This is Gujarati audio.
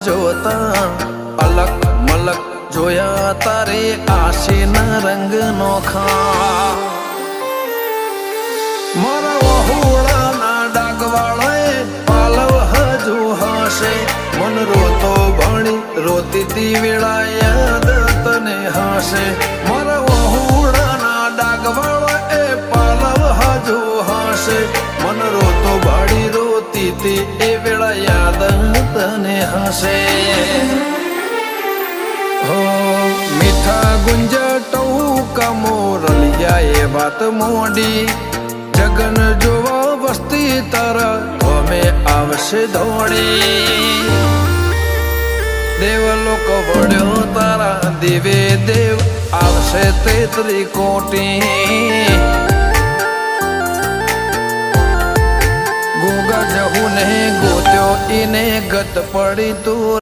જોતા અલક મલક જોયા તારે આશીના રંગ નોખા મારા વહુડાના ડાગવાળાએ પાલવ હજુ હશે મન રોતો ભણી રોતી તી વેળા યાદ તને હશે મારા વહુડાના ડાગવાળાએ પાલવ હજુ હશે મન રોતો ભાડી રોતી તી એ વેળા યાદ તને હશે હો મીઠા ગુંજા ટૌકા મોરલિયા એ વાત મોડી જગન જોવા વસ્તી તારા અમે આવશે દોડી દેવલોક વળ્યો તારા દેવે દેવ આવશે તેત્રી કોટી ગોગા જહુ ને ગોત્યો ઈને ગત પડી તું